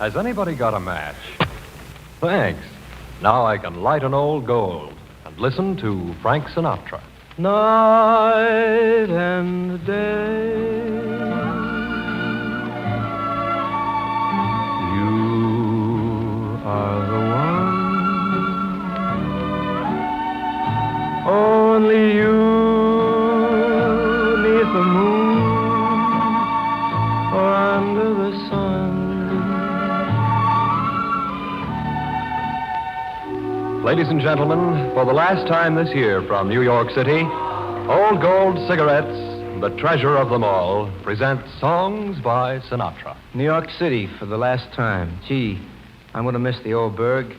Has anybody got a match? Thanks. Now I can light an old gold and listen to Frank Sinatra. Night and day, you are the one. Only you, 'neath the moon or under the sun. Ladies and gentlemen, for the last time this year from New York City, Old Gold Cigarettes, the treasure of them all, present Songs by Sinatra. New York City for the last time. Gee, I'm going to miss the old burg.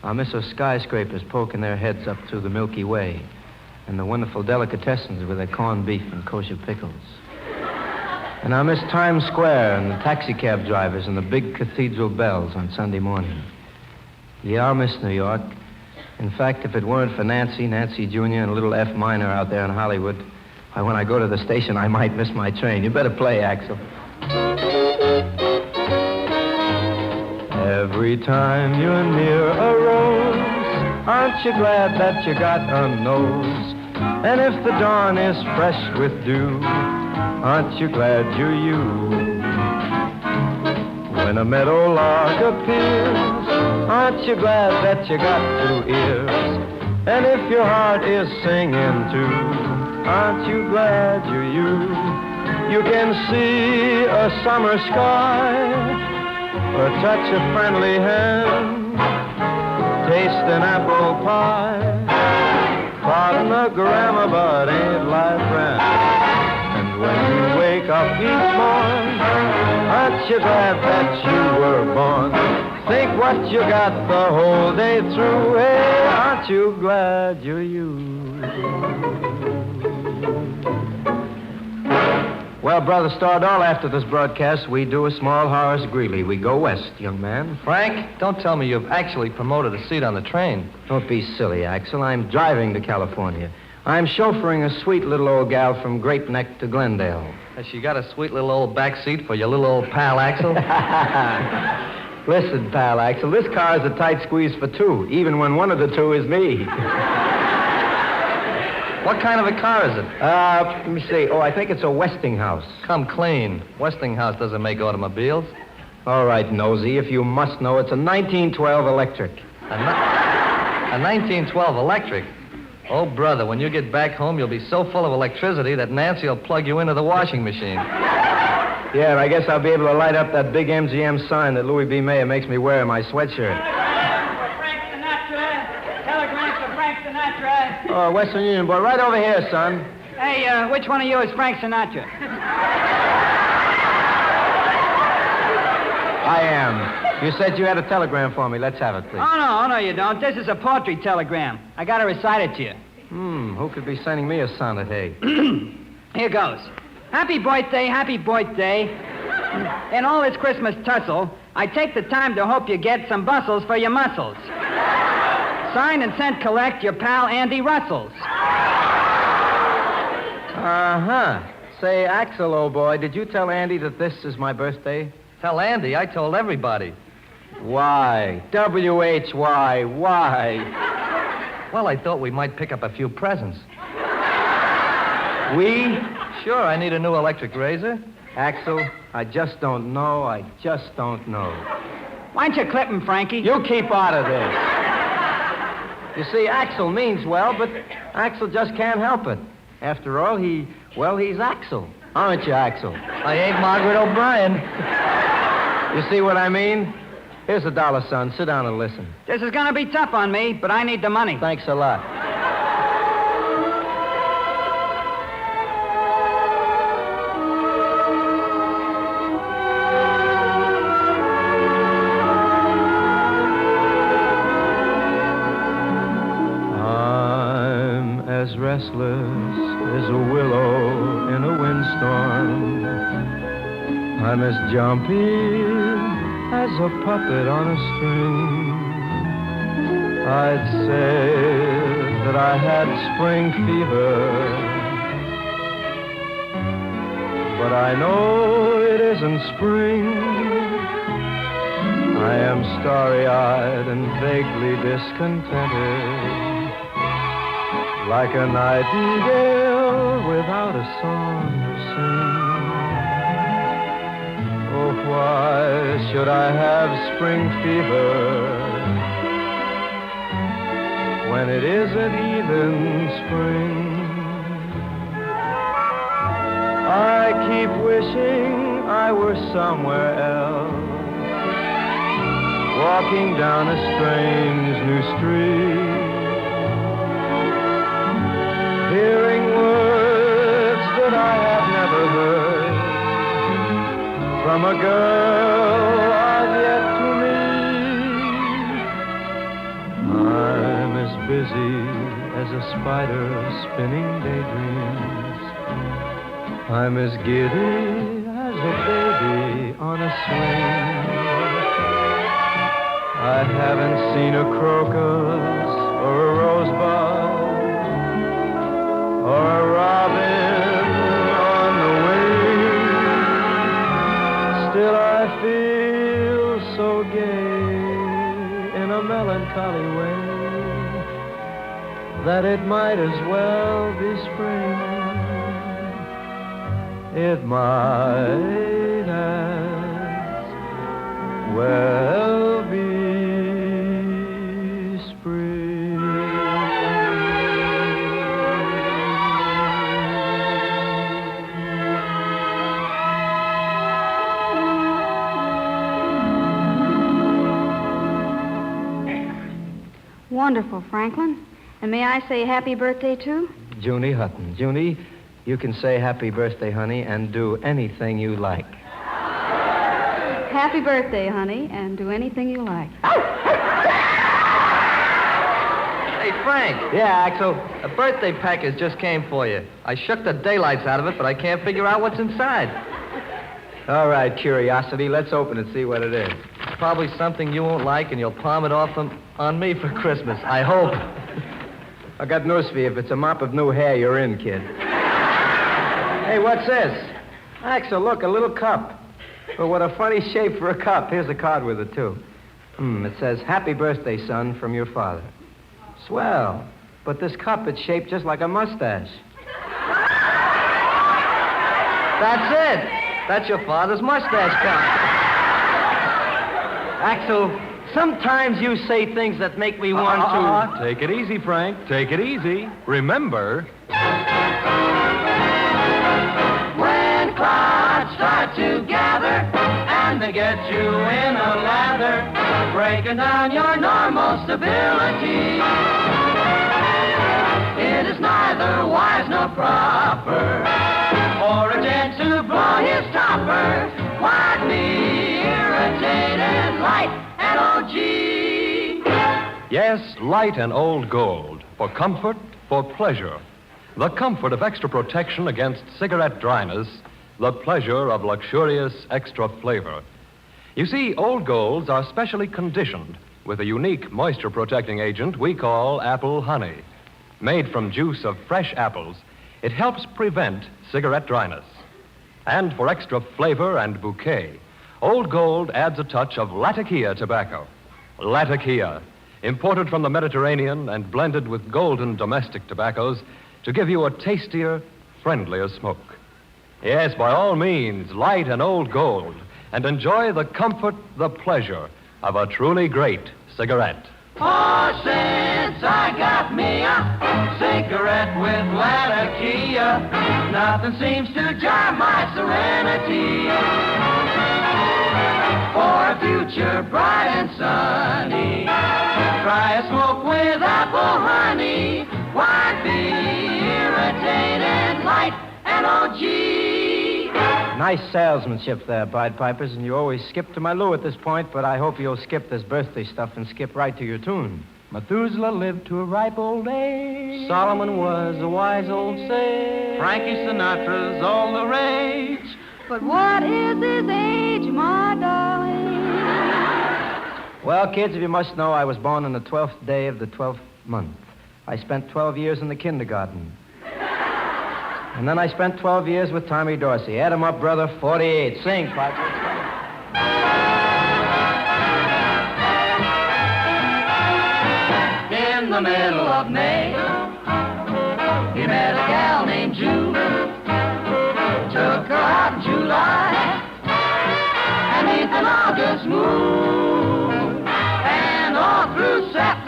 I'll miss those skyscrapers poking their heads up through the Milky Way and the wonderful delicatessens with their corned beef and kosher pickles. And I'll miss Times Square and the taxicab drivers and the big cathedral bells on Sunday morning. Yeah, I'll miss New York. In fact, if it weren't for Nancy Jr., and a little F minor out there in Hollywood, why, when I go to the station, I might miss my train. You better play, Axel. Every time you're near a rose, aren't you glad that you got a nose? And if the dawn is fresh with dew, aren't you glad you're you? When a meadowlark appears, aren't you glad that you got two ears? And if your heart is singing too, aren't you glad you're you? You can see a summer sky, or touch a friendly hand, taste an apple pie. Pardon the grammar, but ain't life grand? And when you wake up each morn, aren't you glad that you were born? Think what you got the whole day through. Hey, aren't you glad you're you? Well, Brother Storhahl, after this broadcast, we do a small Horace Greeley. We go west, young man. Frank, don't tell me you've actually promoted a seat on the train. Don't be silly, Axel. I'm driving to California. I'm chauffeuring a sweet little old gal from Grape Neck to Glendale. Has she got a sweet little old back seat for your little old pal, Axel? Listen, pal, Axel, this car is a tight squeeze for two, even when one of the two is me. What kind of a car is it? Let me see. Oh, I think it's a Westinghouse. Come clean. Westinghouse doesn't make automobiles. All right, nosy, if you must know, it's a 1912 electric. A 1912 electric? Oh, brother, when you get back home, you'll be so full of electricity that Nancy will plug you into the washing machine. Yeah, and I guess I'll be able to light up that big MGM sign that Louis B. Mayer makes me wear in my sweatshirt. Frank Sinatra. Telegram for Frank Sinatra. Oh, Western Union boy, right over here, son. Hey, which one of you is Frank Sinatra? I am. You said you had a telegram for me. Let's have it, please. Oh, no, you don't. This is a poetry telegram. I got to recite it to you. Who could be sending me a sonnet, hey? Here goes. Happy birthday, happy birthday. In all this Christmas tussle, I take the time to hope you get some bustles for your muscles. Signed and sent collect, your pal Andy Russell's. Uh-huh. Say, Axel, old boy, did you tell Andy that this is my birthday? Tell Andy, I told everybody. Why? W-H-Y, why? Well, I thought we might pick up a few presents. We? Sure, I need a new electric razor. Axel, I just don't know. I just don't know. Why don't you clip him, Frankie? You keep out of this. You see, Axel means well, but Axel just can't help it. After all, he's Axel. Aren't you, Axel? I ain't Margaret O'Brien. You see what I mean? Here's $1, son. Sit down and listen. This is going to be tough on me, but I need the money. Thanks a lot. I'm as restless as a willow in a windstorm. I'm as jumpy as a puppet on a string. I'd say that I had spring fever, but I know it isn't spring. I am starry-eyed and vaguely discontented, like a nightingale without a song to sing. Oh, why should I have spring fever when it isn't even spring? I keep wishing I were somewhere else, walking down a strange new street, hearing words that I have never heard from a girl I've yet to meet. I'm as busy as a spider spinning daydreams. I'm as giddy as a baby on a swing. I haven't seen a crocus or a rosebud or a robin on the wing. Still I feel so gay in a melancholy way that it might as well be spring. It might as well be spring. Wonderful, Franklin. And may I say happy birthday, too? Junie Hutton. Junie, you can say happy birthday, honey, and do anything you like. Happy birthday, honey, and do anything you like. Hey, Frank. Yeah, Axel. A birthday package just came for you. I shook the daylights out of it, but I can't figure out what's inside. All right, curiosity. Let's open it, see what it is. It's probably something you won't like, and you'll palm it off on me for Christmas. I hope. I got news for you. If it's a mop of new hair, you're in, kid. Hey, what's this? Axel, look, a little cup. Well, what a funny shape for a cup. Here's a card with it, too. It says, Happy birthday, son, from your father. Swell. But this cup, it's shaped just like a mustache. That's it. That's your father's mustache cup. Axel, sometimes you say things that make me want to... Take it easy, Frank. Take it easy. Remember... When clouds start to gather and they get you in a lather, breaking down your normal stability, it is neither wise nor proper for a gent to blow his topper. Why be irritated, light and OG? Yes, light and old gold. For comfort, for pleasure. The comfort of extra protection against cigarette dryness, the pleasure of luxurious extra flavor. You see, old golds are specially conditioned with a unique moisture-protecting agent we call apple honey. Made from juice of fresh apples, it helps prevent cigarette dryness. And for extra flavor and bouquet, Old Gold adds a touch of Latakia tobacco. Latakia, imported from the Mediterranean and blended with golden domestic tobaccos to give you a tastier, friendlier smoke. Yes, by all means, light an Old Gold and enjoy the comfort, the pleasure of a truly great cigarette. Oh, since I got me a cigarette with Latakia, nothing seems to jar my serenity. For a future bright and sunny, try a smoke with apple honey. Why be irritated, light and OG? Nice salesmanship there, Pied Pipers, and you always skip to my loo at this point, but I hope you'll skip this birthday stuff and skip right to your tune. Methuselah lived to a ripe old age. Solomon was a wise old sage. Frankie Sinatra's all the rage. But what is his age, my darling? Well, kids, if you must know, I was born on the 12th day of the 12th month. I spent 12 years in the kindergarten. And then I spent 12 years with Tommy Dorsey. Add 'em up, brother, 48. Sing, Piper. of May, he met a gal named June. Took her out in July, and neath an August moon, and all through Sept,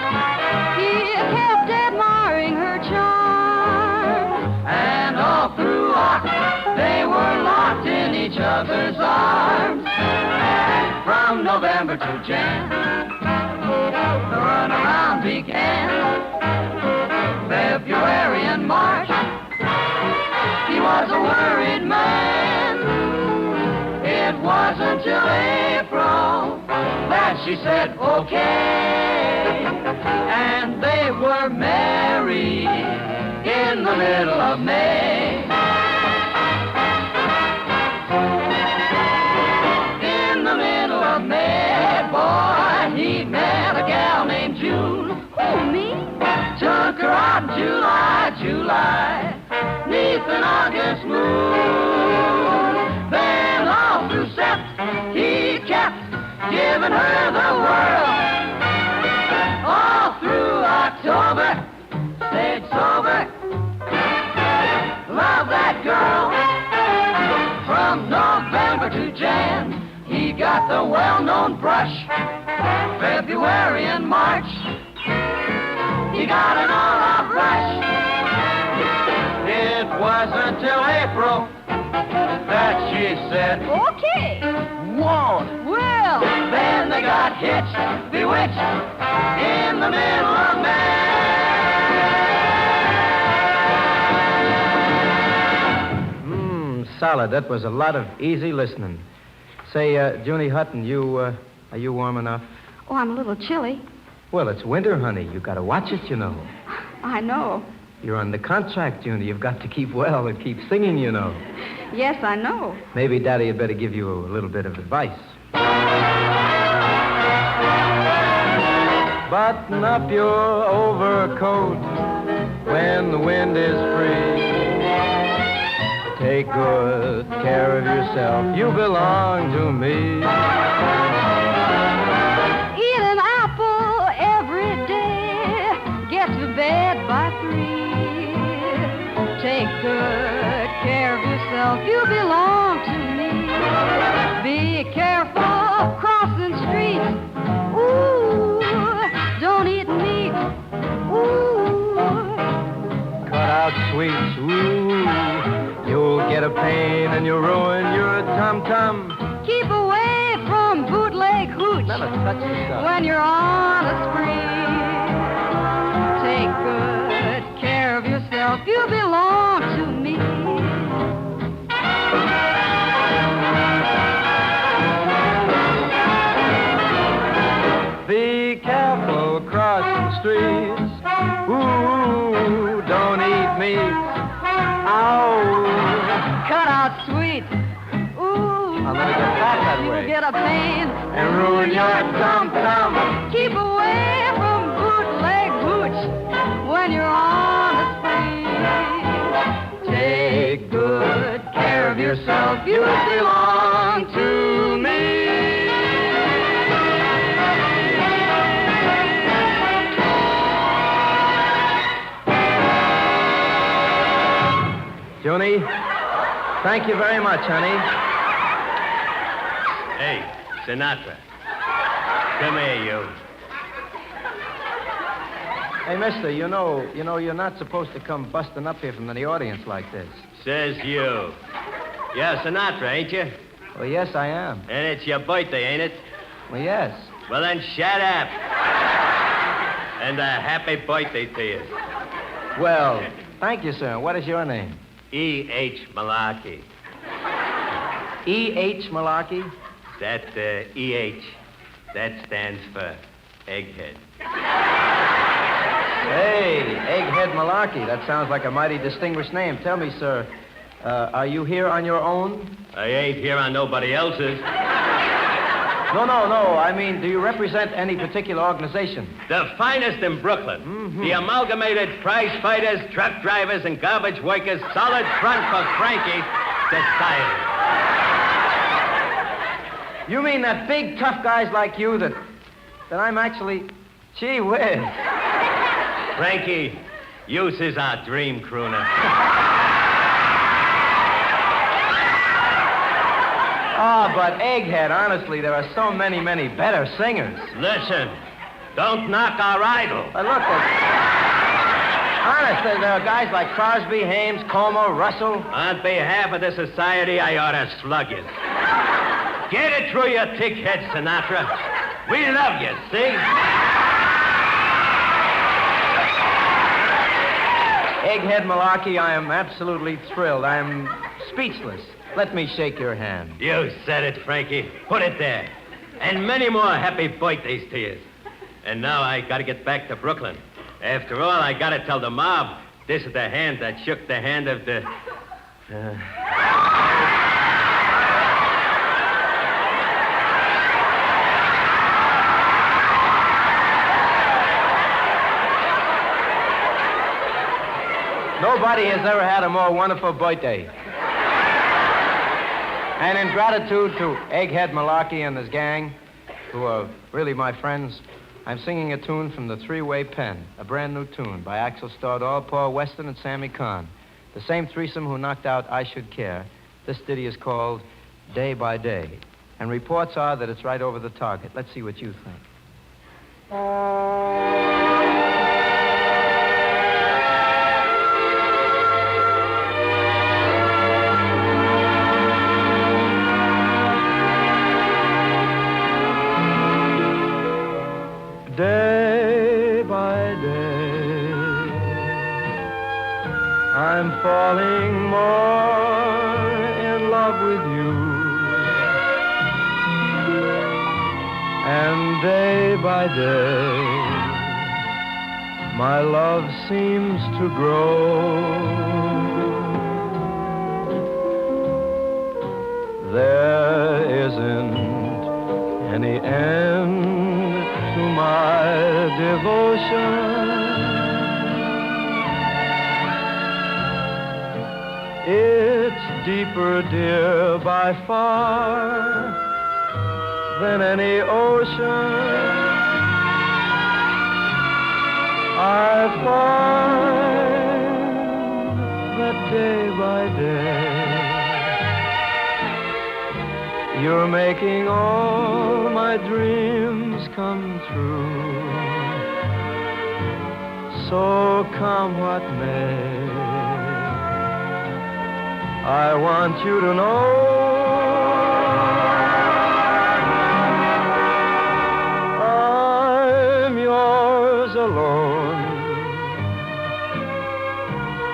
He kept admiring her charm. and all through Oct, they were locked in each other's arms. From November to Jan, the runaround began. February and March, he was a worried man. It wasn't till April that she said okay, and they were married in the middle of May. In the middle of May, boy, he met a gal named June. Who, me? Took her out in July, neath an August moon. Then all through Sept, he kept giving her the world. All through October, stayed sober, loved that girl. From November to Jan, he got the well-known brush. February and March, he got an all-out rush. It wasn't till April that she said, Okay. won't. Well, Then they got hitched, bewitched, in the middle of May. Solid. That was a lot of easy listening. Say, Junie Hutton, are you warm enough? oh, I'm a little chilly. Well, it's winter, honey. You got to watch it, you know. I know. You're on the contract, Junie. You've got to keep well and keep singing, you know. Yes, I know. Maybe Daddy had better give you a little bit of advice. Button up your overcoat when the wind is free. Take good care of yourself. You belong to me. Eat an apple every day. Get to bed by 3. Take good care of yourself. You belong to me. Be careful crossing streets. Ooh, don't eat meat. Ooh, Cut out sweets. Ooh, you'll get a pain and you'll ruin your tum-tum. keep away from bootleg hooch. Never touch the stuff. When you're on a spree, take good care of yourself. You belong to me. Be careful crossing streets. Ooh, don't eat meat. Ow. Cut out sweet. Ooh, I'll never get back that you way. will get a pain And ruin your tum-tum. Keep away from bootleg hooch when you're on a spree. Take good care of yourself. You belong to me. Junie, thank you very much, honey. Hey, Sinatra. Come here, you. Hey, mister, you know, you're not supposed to come busting up here from the audience like this. Says you. You're Sinatra, ain't you? Well, yes, I am. And it's your birthday, ain't it? Well, yes. Well, then shut up. And a happy birthday to you. Well, thank you, sir. What is your name? E.H. Malarkey. E.H. Malarkey? That E.H., that stands for Egghead. Hey, Egghead Malarkey. That sounds like a mighty distinguished name. Tell me, sir, are you here on your own? I ain't here on nobody else's. No. I mean, do you represent any particular organization? The finest in Brooklyn. Mm-hmm. The Amalgamated Prize Fighters, Truck Drivers, and Garbage Workers Solid Front for Cranky Society. You mean that big, tough guys like you that I'm actually... Gee whiz. Frankie, use is our dream crooner. Oh, but Egghead, honestly, there are so many, many better singers. Listen, don't knock our idol. Look, honest, there are guys like Crosby, Hames, Como, Russell. On behalf of the society, I ought to slug you. Get it through your thick head, Sinatra. We love you, see? Egghead Malarkey, I am absolutely thrilled. I am speechless. Let me shake your hand. You said it, Frankie. Put it there. And many more happy birthdays to you. And now I gotta get back to Brooklyn. After all, I gotta tell the mob this is the hand that shook the hand of the... Nobody has ever had a more wonderful birthday. And in gratitude to Egghead Malarkey and his gang, who are really my friends, I'm singing a tune from the Three-Way Pen, a brand new tune by Axel Storhahl, Paul Weston, and Sammy Kahn. The same threesome who knocked out I Should Care. This ditty is called Day by Day. And reports are that it's right over the target. Let's see what you think. Day by day, I'm falling more in love with you. And day by day, my love seems to grow. There isn't any end to my devotion. It's deeper, dear, by far than any ocean. I find that day by day you're making all my dreams come true. So come what may, I want you to know I'm yours alone,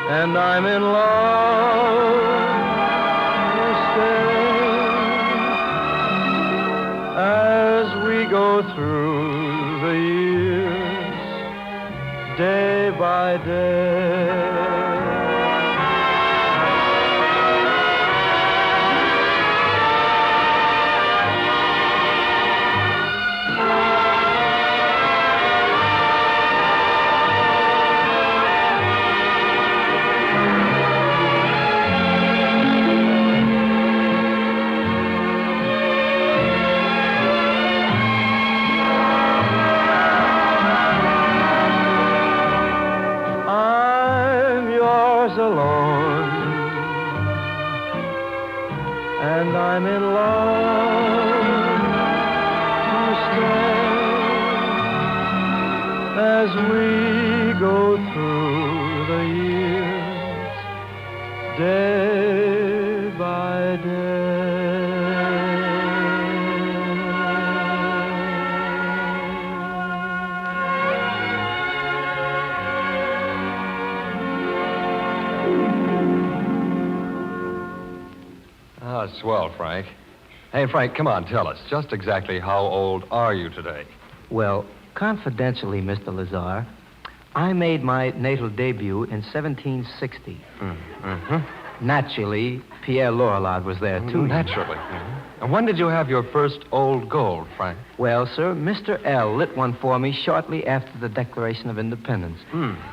and I'm in love to stay as we go through the years, day by day. Alone, and I'm in love to stay as we go through the years, day by day. Ah, swell, Frank. Hey, Frank, come on, tell us. Just exactly how old are you today? Well, confidentially, Mr. Lazar, I made my natal debut in 1760. Mm-hmm. Naturally, Pierre Lorillard was there, too. Naturally. And when did you have your first old gold, Frank? Well, sir, Mr. L lit one for me shortly after the Declaration of Independence.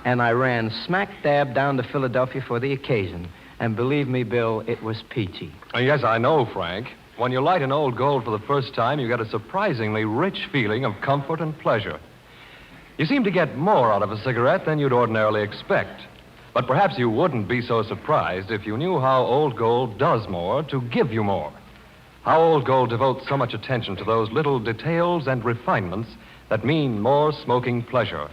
And I ran smack dab down to Philadelphia for the occasion. And believe me, Bill, it was peachy. Oh, yes, I know, Frank. When you light an old gold for the first time, you get a surprisingly rich feeling of comfort and pleasure. You seem to get more out of a cigarette than you'd ordinarily expect. But perhaps you wouldn't be so surprised if you knew how Old Gold does more to give you more. How Old Gold devotes so much attention to those little details and refinements that mean more smoking pleasure.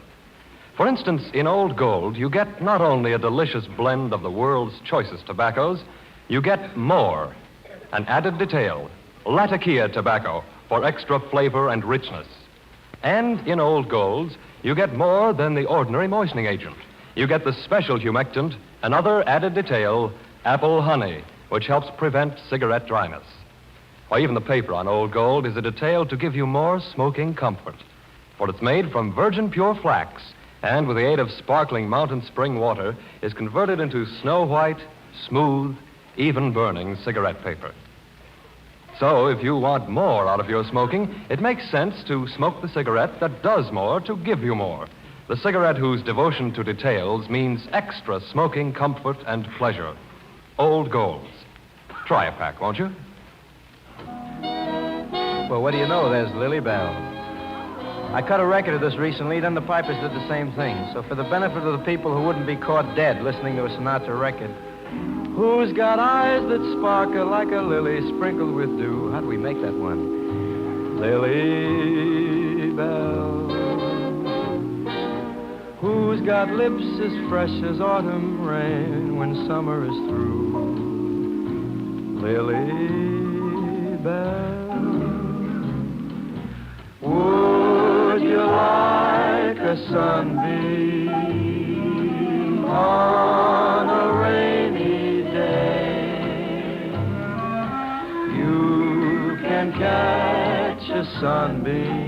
For instance, in Old Gold, you get not only a delicious blend of the world's choicest tobaccos, you get more. An added detail, Latakia tobacco, for extra flavor and richness. And in Old Golds, you get more than the ordinary moistening agent. You get the special humectant, another added detail, apple honey, which helps prevent cigarette dryness. Or even the paper on Old Gold is a detail to give you more smoking comfort. For it's made from virgin pure flax, and with the aid of sparkling mountain spring water, is converted into snow-white, smooth, even-burning cigarette paper. So if you want more out of your smoking, it makes sense to smoke the cigarette that does more to give you more. The cigarette whose devotion to details means extra smoking comfort and pleasure. Old Golds. Try a pack, won't you? Well, what do you know? There's Lilly, Belle. I cut a record of this recently, then the Pipers did the same thing. So for the benefit of the people who wouldn't be caught dead listening to a Sinatra record, who's got eyes that sparkle like a lily sprinkled with dew? How do we make that one? Lily Belle. Who's got lips as fresh as autumn rain when summer is through? Lily Belle. Would you like a sunbeam on a rainy day? You can catch a sunbeam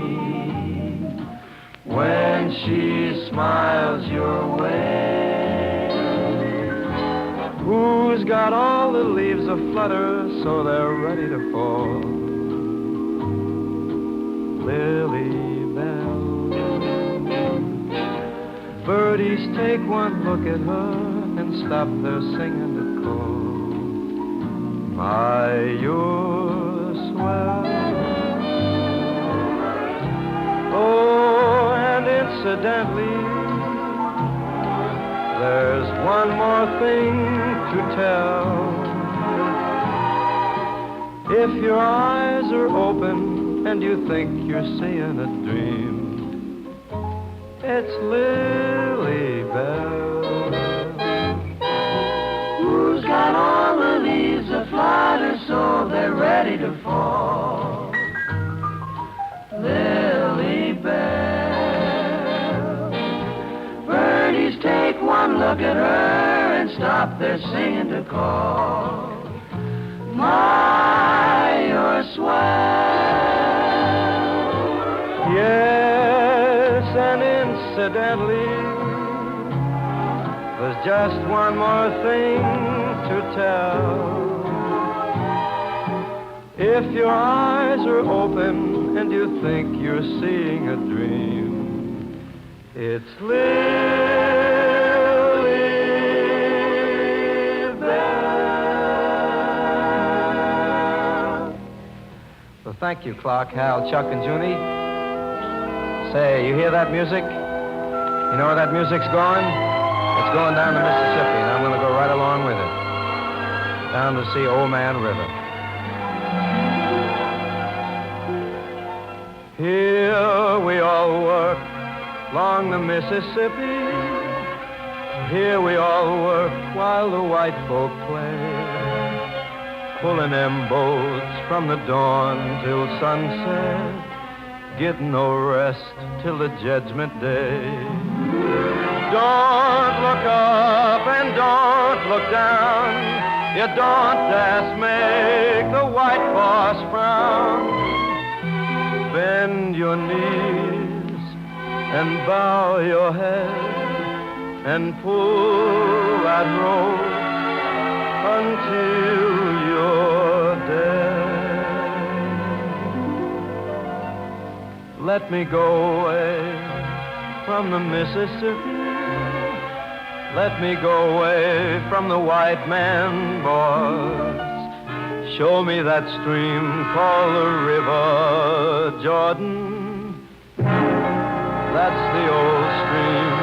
when she smiles your way. Who's got all the leaves aflutter so they're ready to fall? Lily Belle. Birdies take one look at her and stop their singing to call. My, you're swell. Oh, and incidentally, there's one more thing to tell. If your eyes are open and you think you're seeing a dream, it's Lily Belle. Who's got all the leaves aflutter so they're ready to fall? Lily Belle. Birdies take one look at her and stop their singing to call. My, you're swell. Yes, and incidentally, there's just one more thing to tell. If your eyes are open and you think you're seeing a dream, it's Lily Belle. Well, thank you, Clark, Hal, Chuck, and Junie. Say, you hear that music? You know where that music's going? It's going down the Mississippi, and I'm going to go right along with it. Down to see Old Man River. Here we all work along the Mississippi. Here we all work while the white folk play, pulling them boats from the dawn till sunset, getting no rest till the judgment day. Don't look up and don't look down. You don't dast make the white boss frown. Bend your knees and bow your head and pull that rope until you're dead. Let me go away from the Mississippi. Let me go away from the white man, boys. Show me that stream called the River Jordan. That's the old stream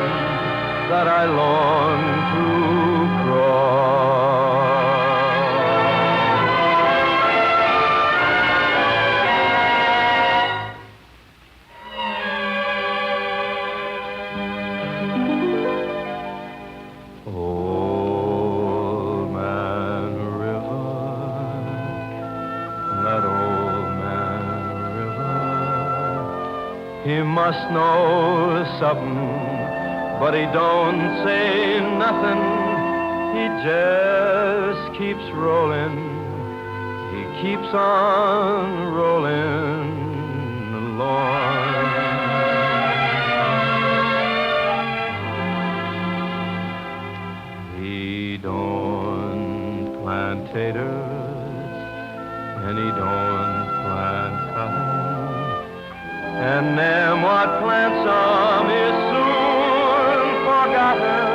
that I long to cross. Old Man River, that old man river, he must know something, but he don't say nothing. He just keeps rolling. He keeps on rolling along. He don't plant taters, and he don't plant cotton, and them what plants some is soon forgotten.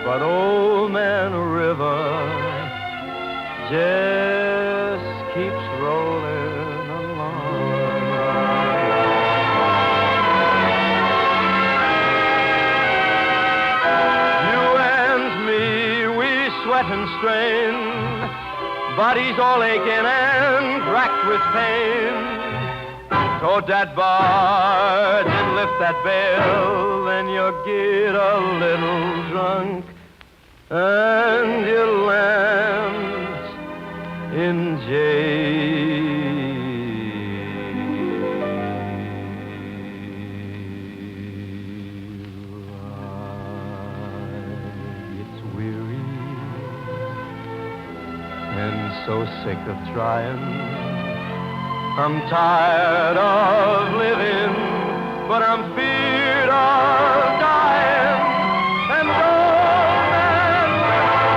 But old man River just keeps rolling along. You and me, we sweat and strain, bodies all aching and racked with pain. Tote that barge and lift that bell, then you get a little drunk, and you land in jail. It's weary and so sick of trying. I'm tired of living, but I'm feared of dying. And old man River,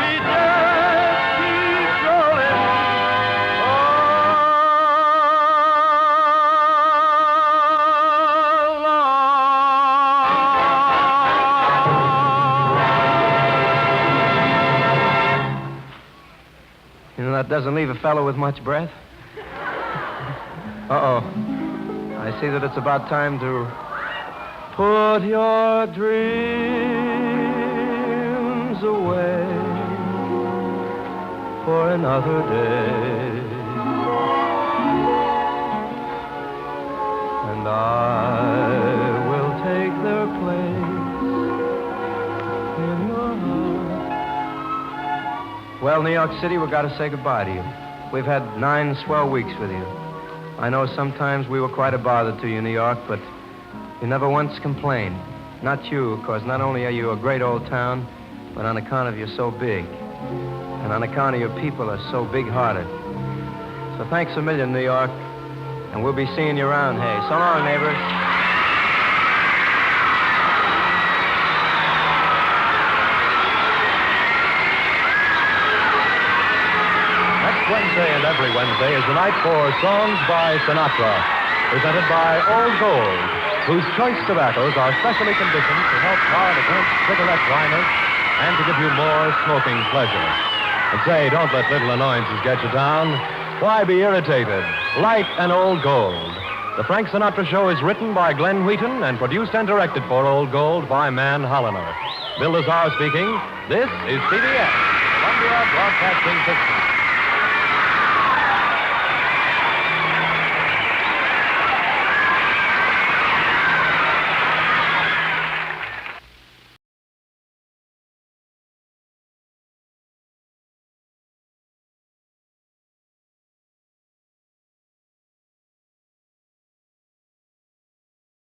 he just keeps rolling along. You know, that doesn't leave a fellow with much breath. Uh-oh. I see that it's about time to put your dreams away for another day. And I will take their place in your heart. Well, New York City, we've got to say goodbye to you. We've had 9 swell weeks with you. I know sometimes we were quite a bother to you, New York, but you never once complained. Not you, of course. Not only are you a great old town, but on account of you're so big. And on account of your people are so big-hearted. So thanks a million, New York. And we'll be seeing you around, hey. So long, neighbors. Wednesday and every Wednesday is the night for Songs by Sinatra, presented by Old Gold, whose choice tobaccos are specially conditioned to help guard against cigarette dryness and to give you more smoking pleasure. And say, don't let little annoyances get you down. Why be irritated? Light an Old Gold. The Frank Sinatra Show is written by Glenn Wheaton and produced and directed for Old Gold by Man Holliner. Bill Lazar speaking. This is CBS, Columbia Broadcasting System.